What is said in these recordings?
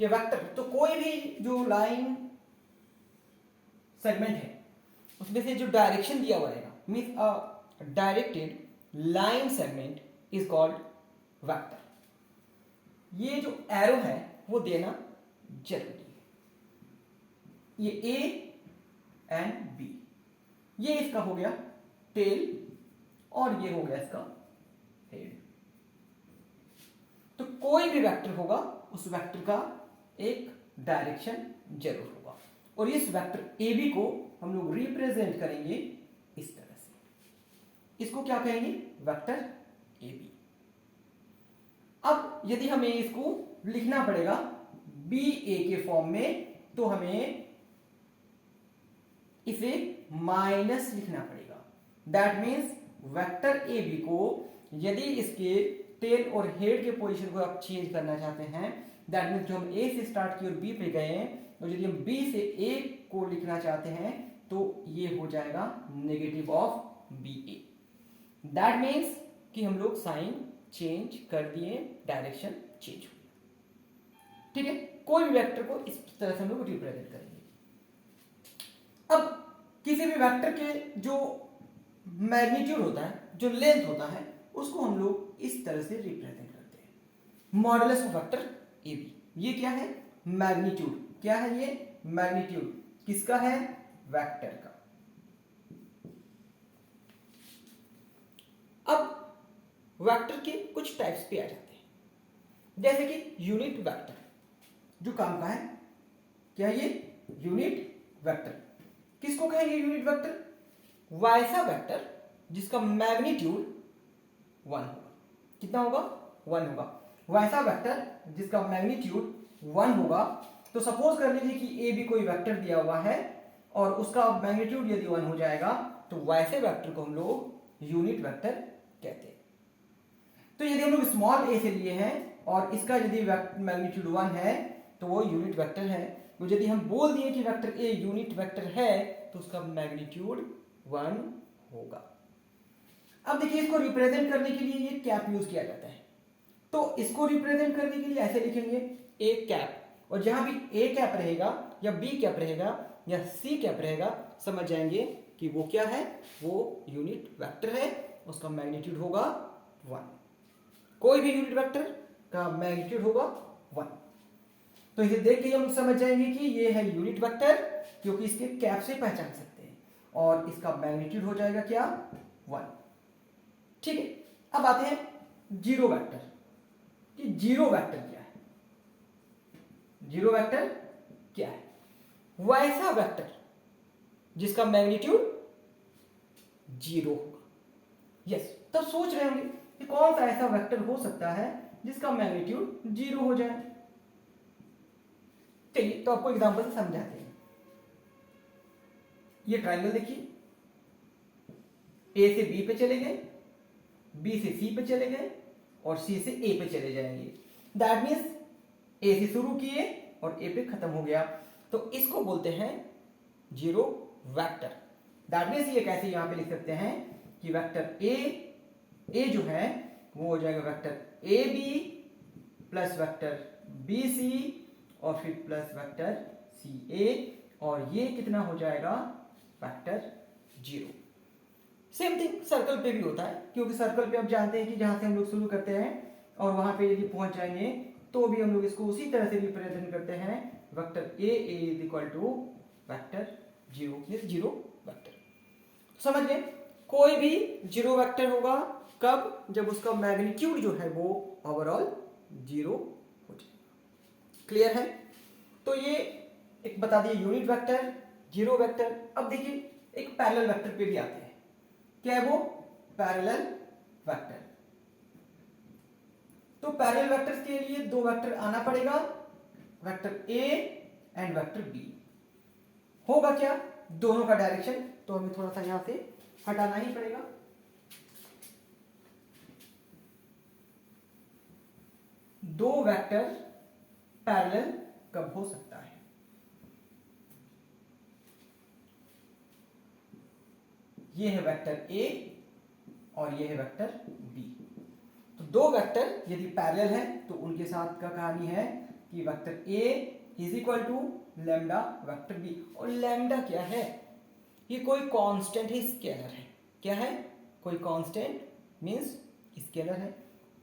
कि वेक्टर, तो कोई भी जो लाइन सेगमेंट है उसमें से जो डायरेक्शन दिया हुआ रहेगा, means a directed line segment is called vector. ये जो एरो है वो देना जरूरी है। ये ए एंड बी, ये इसका हो गया टेल और ये हो गया इसका हेड। तो कोई भी वेक्टर होगा उस वेक्टर का एक डायरेक्शन जरूर होगा, और इस वेक्टर ए बी को हम लोग रिप्रेजेंट करेंगे इस तरह से। इसको क्या कहेंगे? Vector A B. अब यदि हमें इसको लिखना पड़ेगा बी ए के फॉर्म में, तो हमें इसे माइनस लिखना पड़ेगा। That means vector A B को यदि इसके टेल और हेड के पोजीशन को आप चेंज करना चाहते हैं, दैट मीन्स जो हम ए से स्टार्ट किए और बी पे गए हैं, और यदि हम बी से ए को लिखना चाहते हैं तो ये हो जाएगा negative of B A. That means कि हम लोग साइन चेंज कर दिए, डायरेक्शन चेंज हो गया। ठीक है, कोई भी वेक्टर को इस तरह से हम लोग रिप्रेजेंट करेंगे। अब किसी भी वेक्टर के जो मैग्नीट्यूड होता है, जो लेंथ होता है, उसको हम लोग इस तरह से रिप्रेजेंट करते हैं, modulus of vector A B. ये क्या है? मैग्नीट्यूड। क्या है ये? मैग्नीट्यूड किसका है? वेक्टर का। अब वेक्टर के कुछ टाइप्स पे आ जाते हैं, जैसे कि यूनिट वेक्टर जो काम का है। क्या ये? Unit vector. किसको कहेंगे यूनिट वेक्टर? वैसा वेक्टर जिसका मैग्नीट्यूड 1 होगा। कितना होगा? 1 होगा। वैसा वेक्टर जिसका मैग्नीट्यूड 1 होगा। तो सपोज कर लीजिए कि ए बी कोई वेक्टर दिया हुआ है और उसका मैग्नीट्यूड यदि 1 हो जाएगा, तो वैसे वेक्टर को हम लोग यूनिट वेक्टर कहते हैं। तो यदि हम लोग स्मॉल ए से लिए हैं और इसका यदि मैग्नीट्यूड 1 है तो वो यूनिट वेक्टर है। तो यदि हम बोल दिए कि वेक्टर ए यूनिट वेक्टर है तो उसका मैग्नीट्यूड 1 होगा। अब देखिए, इसको रिप्रेजेंट करने के लिए ये कैप यूज किया जाता है। तो इसको रिप्रेजेंट करने के लिए ऐसे लिखेंगे ए कैप, और जहां भी ए कैप रहेगा या बी कैप रहेगा या सी कैप रहेगा, समझ जाएंगे कि वो क्या है? वो यूनिट वेक्टर है, उसका मैग्नीट्यूड होगा 1। कोई भी यूनिट वेक्टर का मैग्नीट्यूड होगा 1। तो इसे देख के हम समझ जाएंगे कि ये है यूनिट वेक्टर, क्योंकि इसके कैप से पहचान सकते हैं, और इसका मैग्नीट्यूड हो जाएगा क्या? 1। ठीक है, अब आते हैं जीरो वेक्टर कि जीरो वेक्टर क्या है। जीरो वेक्टर क्या है? वैसा वेक्टर जिसका मैग्नीट्यूड 0 होगा। यस, तब सोच रहे होंगे कि कौन सा ऐसा वेक्टर हो सकता है जिसका मैग्नीट्यूड 0 हो जाए। चलिए, तो आपको एग्जांपल से समझाते हैं। ये ट्रायंगल देखिए, ए से बी पे चले गए, बी से सी पे चले गए और सी से ए पे चले जाएंगे। दैट मीन्स ए से शुरू किए और ए पे खत्म हो गया, तो इसको बोलते हैं जीरो वेक्टर। दैट मीन्स ये कैसे यहां पे लिख सकते हैं कि वेक्टर ए जो है वो हो जाएगा vector A B plus vector B C और फिर प्लस वेक्टर सी ए, और ये कितना हो जाएगा? वेक्टर 0। सेम थिंग सर्कल पे भी होता है, क्योंकि सर्कल पे आप जानते हैं कि जहां से हम लोग शुरू करते हैं और वहां पे यदि पहुंच जाएंगे तो भी हम लोग इसको उसी तरह से रिप्रेजेंट करते हैं, vector A is equal to vector 0, means 0 vector. समझ गए? कोई भी 0 वेक्टर होगा कब? जब उसका मैग्नीट्यूड जो है वो ओवरऑल 0 हो जाए। क्लियर है? तो ये एक बता दिए यूनिट वेक्टर, 0 वेक्टर। अब देखिए, एक पैरेलल वेक्टर पे भी आते हैं। क्या है वो? Parallel vector. तो पैरेलल वेक्टर्स के लिए 2 वेक्टर आना पड़ेगा, vector A and vector B. होगा क्या? दोनों का डायरेक्शन, तो हमें थोड़ा सा यहां से हटाना ही पड़ेगा। दो वेक्टर पैरेलल कब हो सकता है? ये है वेक्टर ए और ये है वेक्टर बी। तो दो वेक्टर यदि पैरेलल है तो उनके साथ का कहानी है कि vector A is equal to lambda vector B. और लैम्डा क्या है? ये कोई कांस्टेंट है, स्केलर है। क्या है? कोई कांस्टेंट मींस स्केलर है।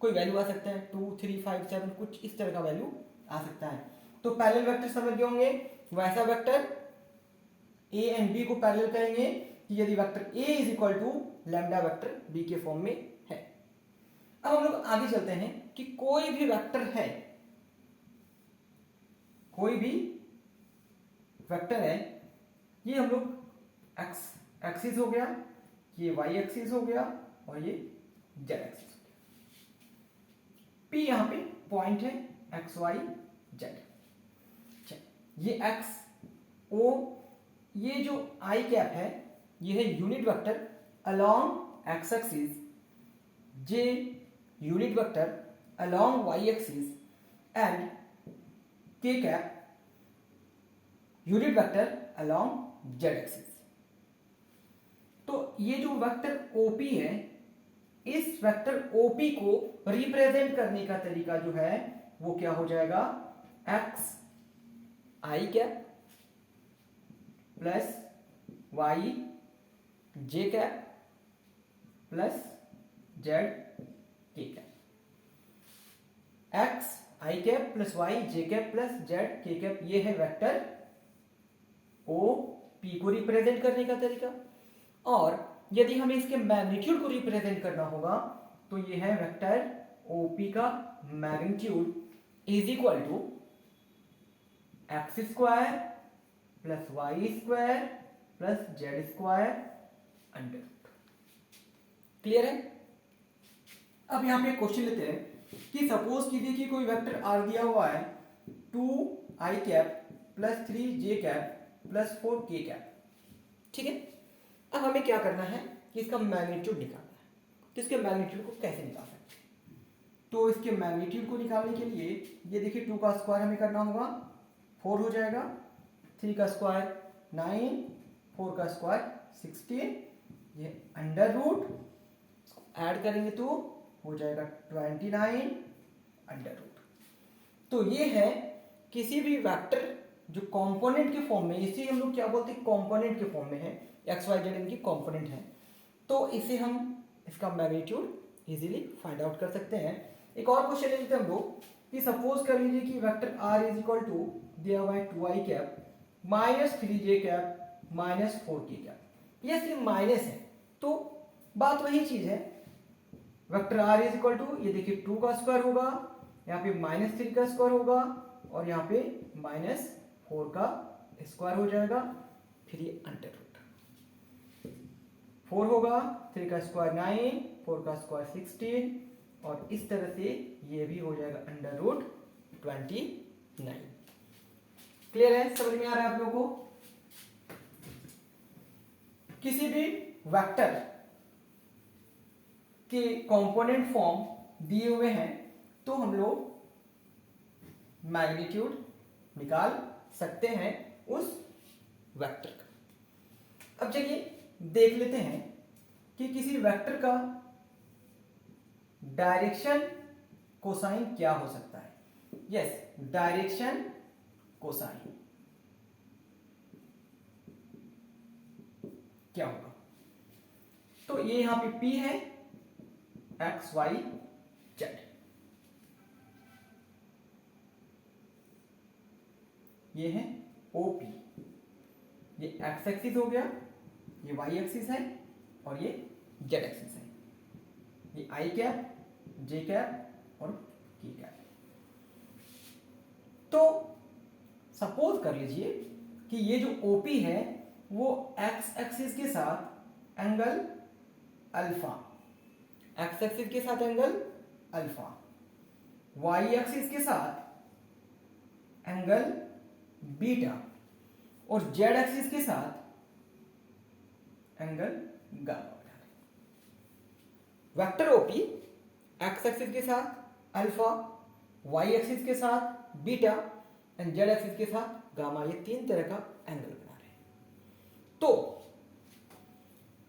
कोई वैल्यू आ सकता है 2 3 5 7 कुछ इस तरह का वैल्यू आ सकता है। तो पैरेलल वेक्टर समझ गए होंगे। वैसा वेक्टर ए एंड बी को पैरेलल कहेंगे कि यदि vector A is equal to lambda vector B के फॉर्म में है। अब हम लोग आगे चलते हैं कि कोई भी वेक्टर है, कोई भी वेक्टर है, ये हम लोग एक्स एक्सिस हो गया, ये वाई एक्सिस हो गया और ये जेड एक्सिस हो गया। पी यहां पे पॉइंट है एक्स वाई जेड। ये एक्स ओ, ये जो आई कैप है ये है unit vector along X axis, J unit vector along Y axis and K cap unit vector along Z axis. तो ये जो वेक्टर ओपी है, इस वेक्टर ओपी को रिप्रेजेंट करने का तरीका जो है वो क्या हो जाएगा? एक्स आई कैप प्लस वाई जे कैप प्लस जेड के कैप। एक्स आई कैप प्लस वाई जे कैप प्लस जेड के कैप, ये है वेक्टर ओ पी को रिप्रेजेंट करने का तरीका। और यदि हमें इसके मैग्नीट्यूड को रिप्रेजेंट करना होगा तो ये है वेक्टर ओपी का magnitude is equal to x square plus y square plus z square under root. Clear है? अब यहां पे क्वेश्चन लेते हैं कि सपोज कीजिए कि कोई वेक्टर आर दिया हुआ है 2 i cap plus 3 j cap plus 4 k cap. ठीक है, अब हमें क्या करना है कि इसका मैग्नीट्यूड निकालना है। तो इसके मैग्नीट्यूड को कैसे निकाल सकते हैं? तो इसके मैग्नीट्यूड को निकालने के लिए ये देखिए 2 का स्क्वायर हमें करना होगा, 4 हो जाएगा, 3 का स्क्वायर 9, 4 का स्क्वायर 16, ये अंडर रूट ऐड करेंगे तो हो जाएगा 29 अंडर रूट। तो ये है किसी भी वेक्टर जो कंपोनेंट के फॉर्म में, इसे हम लोग क्या बोलते हैं? कंपोनेंट के फॉर्म में है, एक्स वाई जेड इनकी कंपोनेंट है, तो इसे हम इसका मैग्नीट्यूड इजीली फाइंड आउट कर सकते हैं। एक और क्वेश्चन ले लेते हैं हम लोग कि सपोज कर लीजिए कि vector r is equal to दिया हुआ है 2 i cap minus 3 j cap minus 4 k cap. Yes, ये माइनस है तो बात वही चीज है। Vector r is equal to, ये देखिए 2 का स्क्वायर होगा, यहाँ पे माइनस 3 का स्क्वायर होगा और यहाँ पे माइनस 4 का स्क्वायर हो जाएगा, फिर ये अंडर रूट 4 होगा, 3 का स्क्वायर 9, 4 का स्क्वायर 16 और इस तरह से ये भी हो जाएगा अंडर रूट 29। क्लियर है? समझ में आ रहा है आप लोगों को? किसी भी वेक्टर के कंपोनेंट फॉर्म दिए हुए हैं तो हम लोग मैग्नीट्यूड निकाल सकते हैं उस वेक्टर का। अब चलिए देख लेते हैं कि किसी वेक्टर का डायरेक्शन कोसाइन क्या हो सकता है। यस, डायरेक्शन कोसाइन क्या होगा? तो ये यहां पे P है, एक्स वाई जेड, ये है OP, ये एक्स एक्सिस हो गया, ये वाई एक्सिस है और ये जेड एक्सिस है, ये आई कैप जे कैप और के कैप। तो सपोज कर लीजिए कि ये जो OP है वो एक्स एक्सिस के साथ एंगल अल्फा, एक्स एक्सिस के साथ एंगल अल्फा, वाई एक्सिस के साथ एंगल बीटा और जेड एक्सिस के साथ एंगल गामा बना रहे। वेक्टर ओपी एक्स एक्सिस के साथ अल्फा, वाई एक्सिस के साथ बीटा एंड जेड एक्सिस के साथ गामा, ये 3 तरह का एंगल बना रहे हैं। तो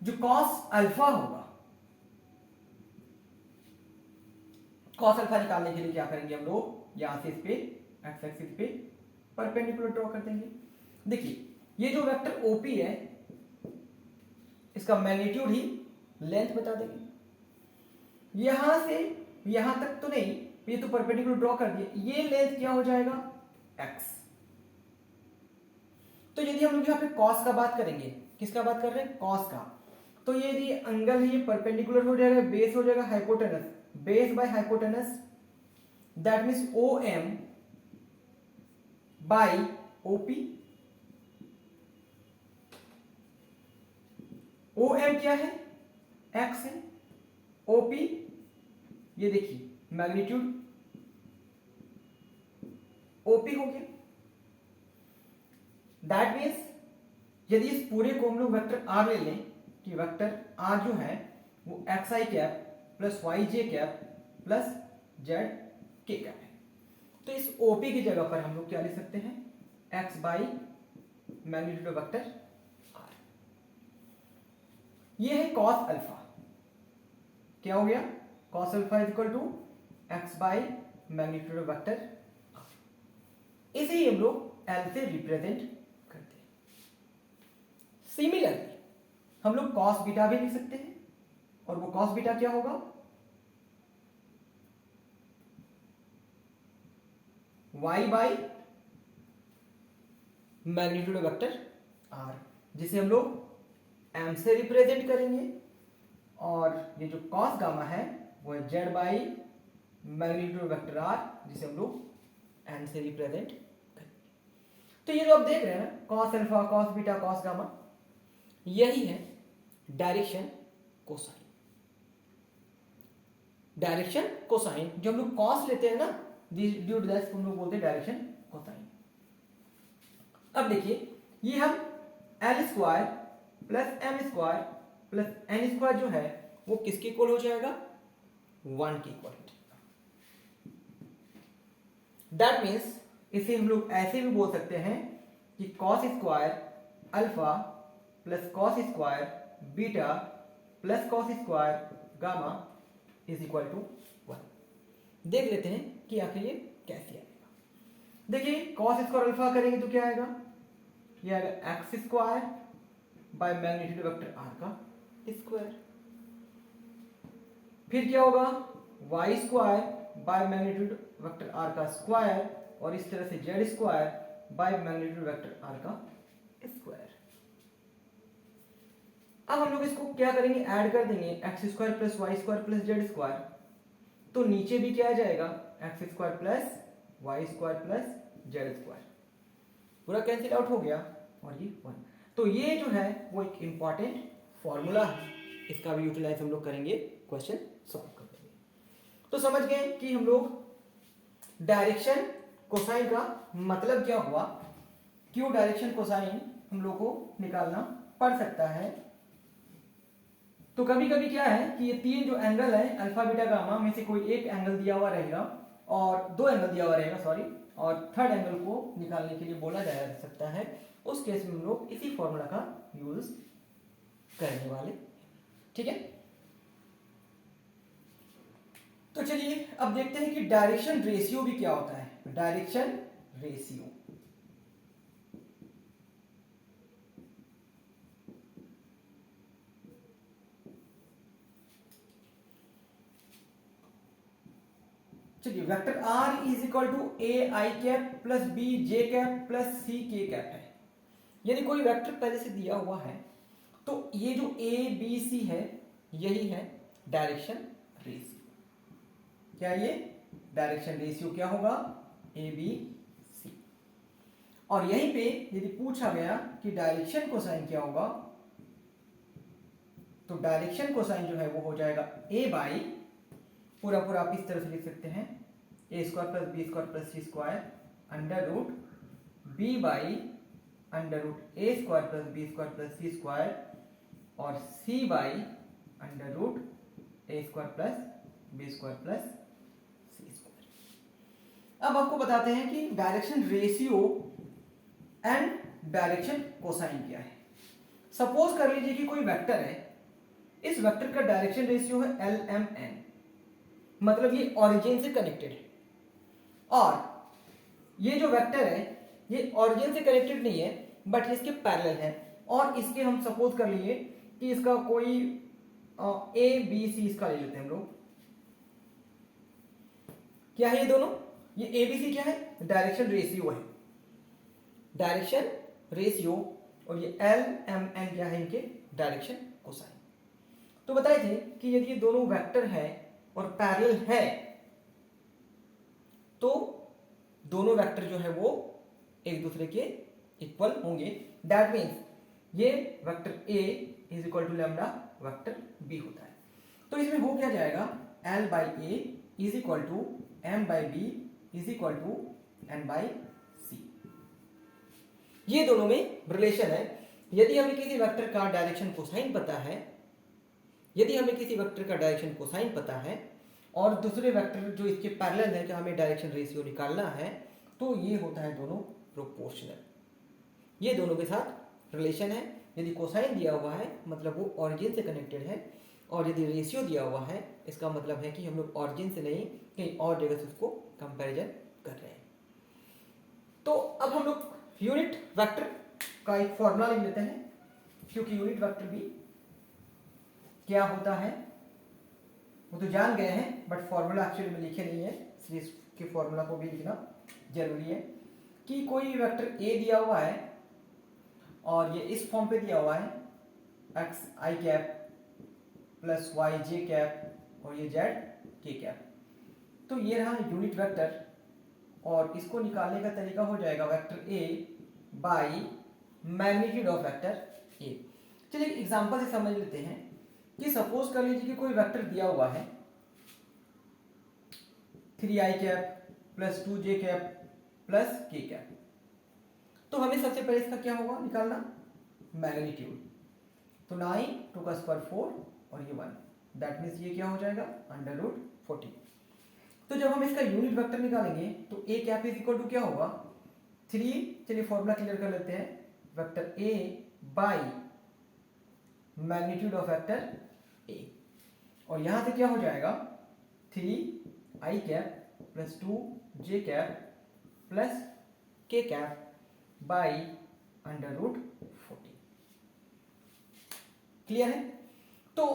जो कॉस अल्फा होगा, कॉस अल्फा निकालने के लिए क्या करेंगे हम लोग? यहां से इस पे एक्स एक्सिस पे परपेंडिकुलर ड्रॉ कर देंगे। देखिए ये जो वेक्टर ओपी है इसका मैग्नीट्यूड ही लेंथ बता देंगे। यहां से यहां तक तो नहीं, ये तो परपेंडिकुलर ड्रॉ कर दिए, ये लेंथ क्या हो जाएगा x। तो यदि हम लोग यहाँ पे cos का बात करेंगे, किसका बात कर रहे हैं cos का, तो ये यदि एंगल है ये परपेंडिकुलर हो जाएगा, बेस हो जाएगा hypotenuse, base by hypotenuse, that means OM by OP। OM क्या है x है, OP ये देखिए मैग्नीट्यूड OP हो गया। दैट मीन्स यदि इस पूरे को हम लोग वेक्टर R ले लें कि वेक्टर R जो है वो xi cap plus yj cap plus zk cap है, तो इस OP की जगह पर हम लोग क्या लिख सकते हैं x by magnitude of vector R। ये है cos अल्फा, क्या हो गया cos alpha is equal to x by magnitude of vector R। इसे ही हम लोग L से रिप्रेजेंट करते हैं। सिमिलरली हम लोग cos बीटा भी लिख सकते हैं, और वो cos बीटा क्या होगा y by magnitude of vector R, जिसे हम लोग m से रिप्रेजेंट करेंगे, और ये जो cos गामा है वो है z by magnitude of vector R, जिसे हम लोग n से रिप्रेजेंट करेंगे। तो ये जो आप देख रहे हैं ना cos alpha, cos beta, cos gamma, यही है डायरेक्शन कोसाइन। डायरेक्शन कोसाइन जो हम लोग cos लेते हैं ना, ड्यू टू दैट हम लोग बोलते हैं डायरेक्शन कोसाइन। अब देखिए ये हम l square plus m square plus n square जो है वो किसके इक्वल हो जाएगा 1 के इक्वल। दैट मीन्स इसे हम लोग ऐसे भी बोल सकते हैं कि cos square alpha plus cos square beta plus cos square gamma is equal to 1। देख लेते हैं कि आखिर ये कैसे आएगा। देखिए cos स्क्वायर अल्फा करेंगे तो क्या आएगा, ये आएगा x square by magnitude vector R का स्क्वायर, फिर क्या होगा y square by magnitude vector R का स्क्वायर, और इस तरह से z square by magnitude vector R का स्क्वायर। अब हम लोग इसको क्या करेंगे ऐड कर देंगे x square plus y square plus z square, तो नीचे भी क्या आ जाएगा x square plus y square plus z square, पूरा कैंसिल आउट हो गया और ये 1। तो ये जो है वो एक इंपॉर्टेंट फॉर्मूला है, इसका भी यूटिलाइज हम लोग करेंगे क्वेश्चन सॉल्व कर देंगे। तो समझ गए कि हम लोग डायरेक्शन कोसाइन का मतलब क्या हुआ, क्यों डायरेक्शन कोसाइन हम लोग को निकालना पड़ सकता है। तो कभी कभी क्या है कि ये तीन जो एंगल है अल्फा बीटा गामा में से कोई एक एंगल दिया हुआ रहेगा और दो एंगल दिया हुआ रहेगा सॉरी, और थर्ड एंगल को निकालने के लिए बोला जा सकता है, उस केस में हम लोग इसी फॉर्मूला का यूज करने वाले, ठीक है। तो चलिए अब देखते हैं कि डायरेक्शन रेशियो भी क्या होता है। डायरेक्शन रेशियो चलिए vector R is equal to A I cap plus B J cap plus C K cap है। यदि कोई वेक्टर पहले से दिया हुआ है तो ये जो ए बी सी है यही है डायरेक्शन रेशियो। क्या ये डायरेक्शन रेशियो क्या होगा ए बी सी। और यहीं पे यदि पूछा गया कि डायरेक्शन कोसाइन क्या होगा, तो डायरेक्शन कोसाइन जो है वो हो जाएगा ए बाई, पूरा पूरा आप इस तरह से लिख सकते हैं A square plus B square plus C square under root B by under root A square plus B square plus C square और C by under root A square plus B square plus C square. अब आपको बताते हैं कि direction ratio and direction cosine क्या है। Suppose कर लीजिए कि कोई वेक्टर है, इस वेक्टर का डायरेक्शन रेशियो है एल एम एन, मतलब ये ओरिजिन से कनेक्टेड है, और ये जो वेक्टर है ये ऑरिजिन से कनेक्टेड नहीं है बट इसके पैरेलल है, और इसके हम सपोज कर लिए कि इसका कोई ए बी सी इसका ले लेते हैं हम लोग। क्या है ये दोनों? ये ए बी सी क्या है? डायरेक्शन रेशियो है, डायरेक्शन रेशियो। और ये एल एम एन क्या है? इनके डायरेक्शन कोसाइन। तो बताए थे कि यदि ये दोनों वेक्टर है और पैरेलल है तो दोनों वेक्टर जो है वो एक दूसरे के इक्वल होंगे। दैट मीन्स ये vector A is equal to lambda vector B होता है। तो इसमें हो क्या जाएगा? L by A is equal to M by B is equal to N by C. ये दोनों में रिलेशन है। यदि हमें किसी वेक्टर का डायरेक्शन कोसाइन पता है, यदि हमें किसी वेक्टर का डायरेक्शन कोसाइन पता है और दूसरे वेक्टर जो इसके पैरेलल है, जहां हमें डायरेक्शन रेशियो निकालना है, तो ये होता है दोनों प्रोपोर्शनल। ये दोनों के साथ रिलेशन है। यदि कोसाइन दिया हुआ है मतलब वो ऑरिजिन से कनेक्टेड है, और यदि रेशियो दिया हुआ है इसका मतलब है कि हम लोग ऑरिजिन से नहीं कहीं और जगह से उसको कंपैरिजन कर रहे हैं। तो अब हम लोग यूनिट वेक्टर का एक फॉर्मूला लिख लेते हैं, क्योंकि यूनिट वेक्टर भी क्या होता है वो तो जान गए हैं बट फॉर्मूला एक्चुअली में लिखे नहीं है, इसलिए इसके फॉर्मूला को भी लिखना जरूरी है। कि कोई वेक्टर ए दिया हुआ है और ये इस फॉर्म पे दिया हुआ है एक्स आई कैप प्लस वाई जे कैप और ये जेड के कैप। तो ये रहा यूनिट वेक्टर, और इसको निकालने का तरीका हो जाएगा vector A by magnitude of vector ए। चलिए एग्जांपल से समझ लेते हैं कि सपोज कर लीजिए कि कोई वेक्टर दिया हुआ है 3i cap plus 2j cap plus k cap. तो हमें सबसे पहले इसका क्या होगा निकालना? मैग्नीट्यूड। तो 9 2 का स्क्वायर 4 और ये 1, दैट मीन्स ये क्या हो जाएगा? Under root 40। तो जब हम इसका यूनिट वेक्टर निकालेंगे तो a cap is equal to क्या होगा? 3, चलिए फॉर्मूला क्लियर कर लेते हैं, vector a by magnitude of vector a। और यहां से क्या हो जाएगा? 3i cap plus 2j cap plus k cap by under root 40। Clear है? तो